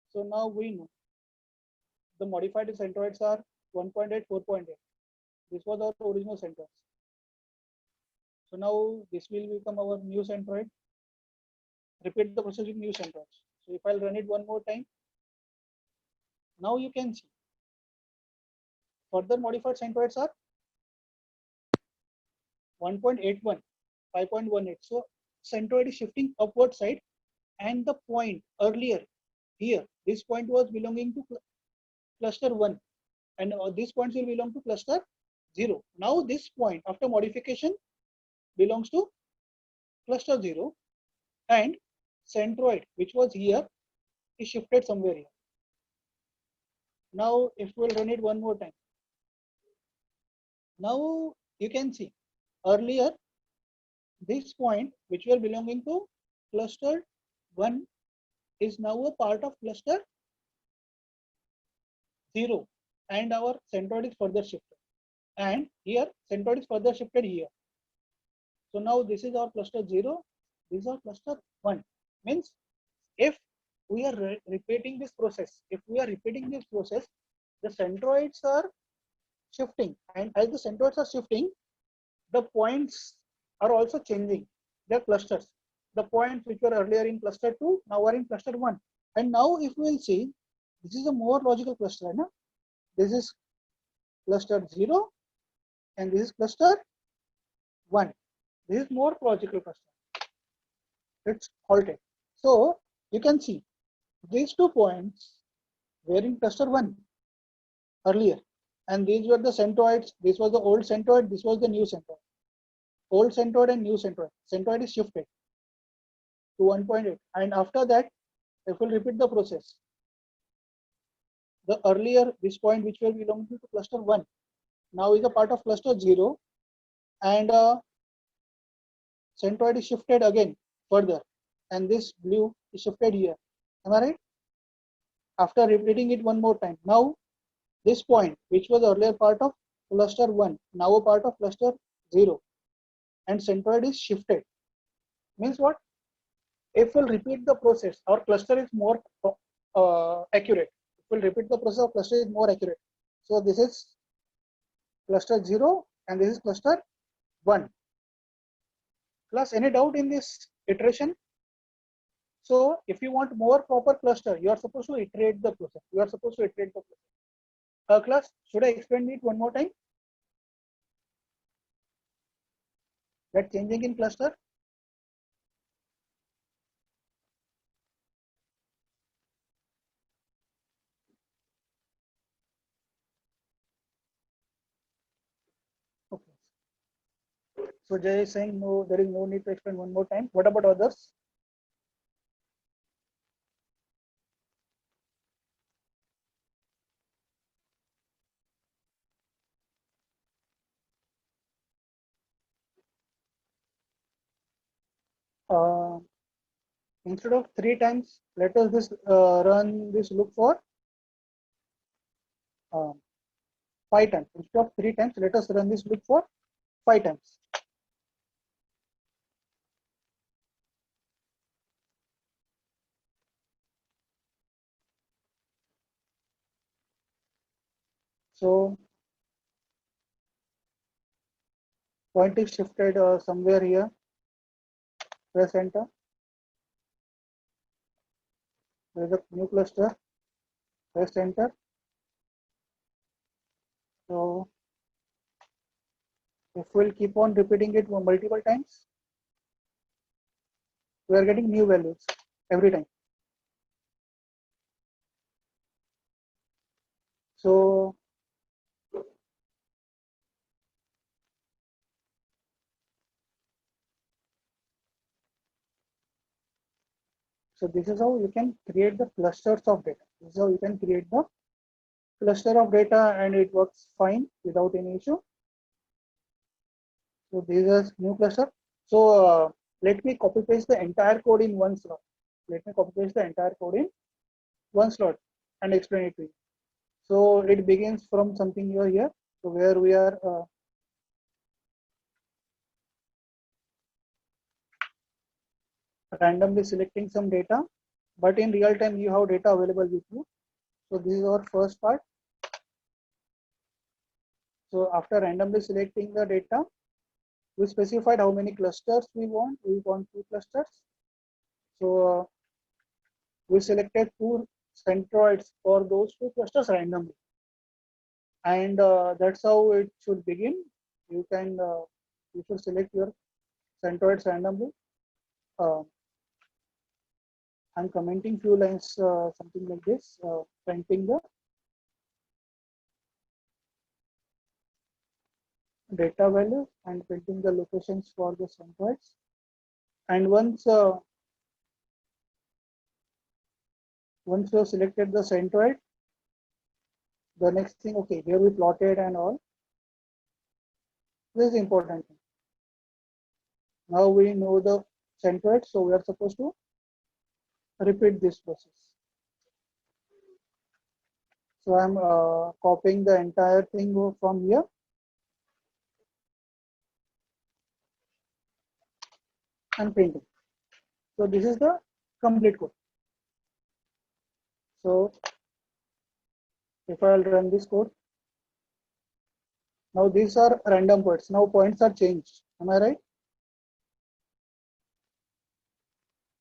So now we know the modified centroids are 1.8, 4.8. This was our original centroids. So now this will become our new centroid. Repeat the process with new centroids. So if I'll run it one more time, now you can see further modified centroids are 1.81, 5.18. So centroid is shifting upward side, and the point earlier here, this point was belonging to cluster 1, and this points will belong to cluster 0. Now this point after modification belongs to cluster 0, and centroid which was here is shifted somewhere here. Now if we'll run it one more time, now you can see earlier this point which were belonging to cluster 1 is now a part of cluster 0, and our centroid is further shifted, and here centroid is further shifted here. So now this is our cluster 0, this is our cluster 1. Means if we are repeating this process, the centroids are shifting, and as the centroids are shifting, the points are also changing their clusters. The points which were earlier in cluster 2 now are in cluster 1. And now if we will see, this is a more logical cluster. No? This is cluster 0 and this is cluster 1. This is more logical cluster. It's halted. So you can see these 2 points were in cluster 1 earlier, and these were the centroids. This was the old centroid, this was the new centroid. Old centroid and new centroid. Centroid is shifted to 1.8, and after that, if we'll repeat the process, the earlier this point which were belonging to cluster 1 now is a part of cluster 0, and centroid is shifted again further, and this blue is shifted here. Am I right? After repeating it one more time, now this point which was earlier part of cluster 1 now a part of cluster 0, and centroid is shifted. Means what? If we'll repeat the process, our cluster is more accurate. If we'll repeat the process, our cluster is more accurate. So this is cluster 0 and this is cluster 1. Class, any doubt in this iteration? So if you want more proper cluster, you are supposed to iterate the process. You are supposed to iterate the process. Class, should I explain it one more time? That changing in cluster. Okay. So Jay is saying no, there is no need to explain one more time. What about others? Instead of 3 times, let us this run this loop for 5 times. Instead of 3 times, let us run this loop for 5 times. So point is shifted somewhere here. Press enter. There is a new cluster. Press enter. So if we'll keep on repeating it multiple times, we are getting new values every time. So this is how you can create the clusters of data. This is how you can create the cluster of data, and it works fine without any issue. So this is new cluster. So let me copy paste the entire code in one slot. Let me copy paste the entire code in one slot and explain it to you. So it begins from something here. So where we are randomly selecting some data, but in real time you have data available with you. So this is our first part. So after randomly selecting the data, we specified how many clusters we want. We want 2 clusters. So we selected 2 centroids for those 2 clusters randomly, and that's how it should begin. You can you should select your centroids randomly. I'm commenting few lines, something like this, printing the data value and printing the locations for the centroids. And once you have selected the centroid, the next thing, okay, here we plotted and all. This is important. Now we know the centroid, so we are supposed to repeat this process. So I'm copying the entire thing from here. And printing. So this is the complete code. So if I'll run this code, now these are random points. Now points are changed. Am I right?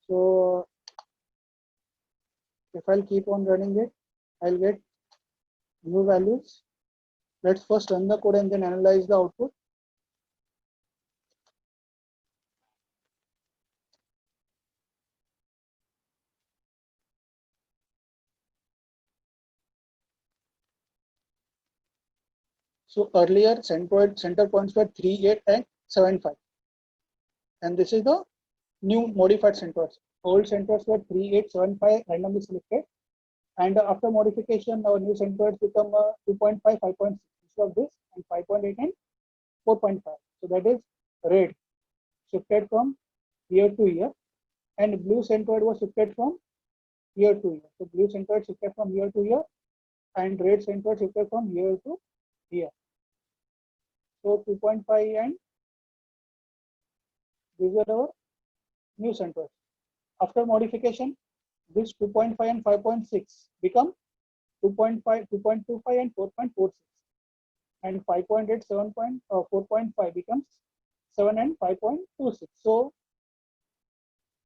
So if I'll keep on running it, I'll get new values. Let's first run the code and then analyze the output. So earlier center points were 3, 8, and 7, 5. And this is the new modified centers. Old centers were 3, 8, 7, 5 randomly selected. And after modification, our new centers become 2.5, 5.6 instead of this, and 5.8 and 4.5. So that is red shifted from here to here, and blue centroid was shifted from here to here. So blue centroid shifted from here to here, and red centroid shifted from here to here. So 2.5 and these are our new centroids. after modification, this 2.5 and 5.6 become 2.5, 2.25 and 4.46, and 5.8, 4.5 becomes 7 and 5.26. So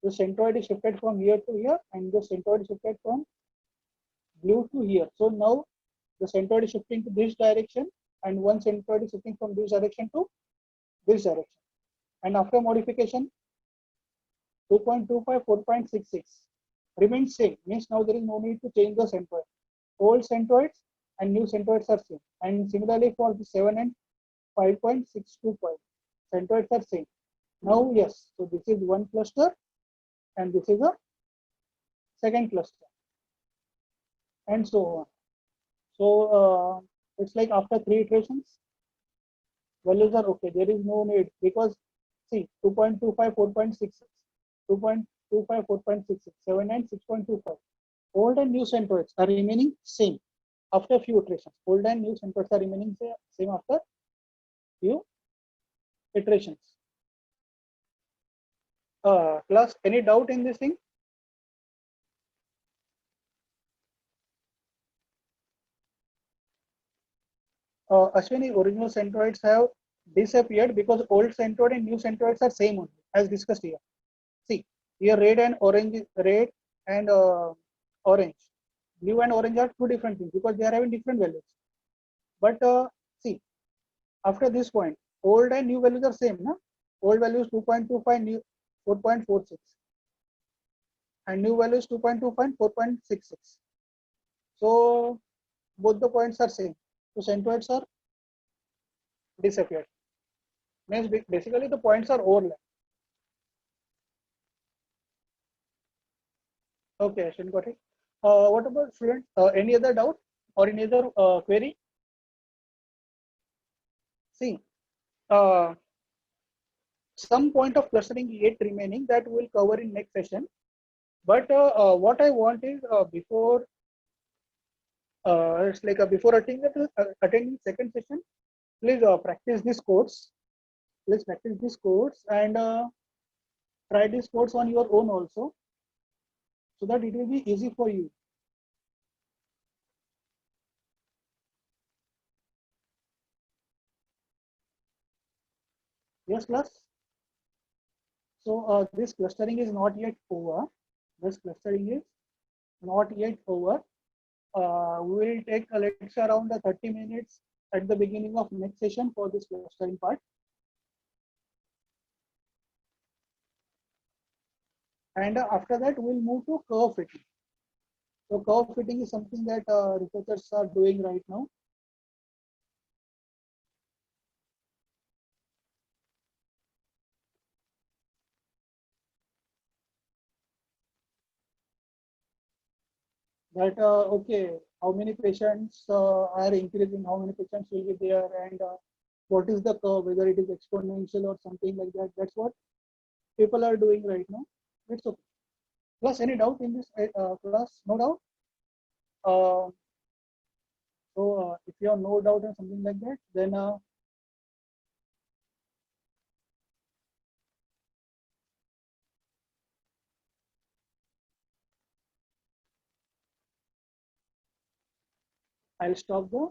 the centroid is shifted from here to here, and the centroid is shifted from blue to here. So now the centroid is shifting to this direction, and one centroid is shifting from this direction to this direction. And after modification, 2.25, 4.66 remains same. Means now there is no need to change the centroid. Old centroids and new centroids are same. And similarly for the 7 and 5.62 centroids are same. Now yes, so this is one cluster, and this is a second cluster, and so on. So it's like after 3 iterations, values are okay. There is no need, because see 2.25, 4.66, 2.25, 4.66, 7 and 6.25. Old and new centroids are remaining same after few iterations. Old and new centroids are remaining same after few iterations. Class, any doubt in this thing? Ashwini, original centroids have disappeared because old centroid and new centroids are same only, as discussed here. See, here red and orange, red and orange, blue and orange are two different things because they are having different values. But see, after this point, old and new values are same, na? Old value is 2.25, new 4.46, and new value is 2.25 and 4.66. So both the points are same. So centroids are disappeared. Means basically the points are overlap. Okay, Ashwin, got it. What about students? Any other doubt or any other query? See, some point of clustering yet remaining that we will cover in next session. But what I want is before it's like before attending second session, please practice this course. Please practice this course and try this course on your own also, so that it will be easy for you. Yes, class. So this clustering is not yet over. This clustering is not yet over. We will take let's say around 30 minutes at the beginning of next session for this clustering part. And after that, we'll move to curve fitting. So curve fitting is something that researchers are doing right now. That okay, how many patients are increasing, how many patients will be there, and what is the curve, whether it is exponential or something like that. That's what people are doing right now. It's okay. Plus, any doubt in this class? No doubt. Uh, so if you have no doubt or something like that, then I'll stop the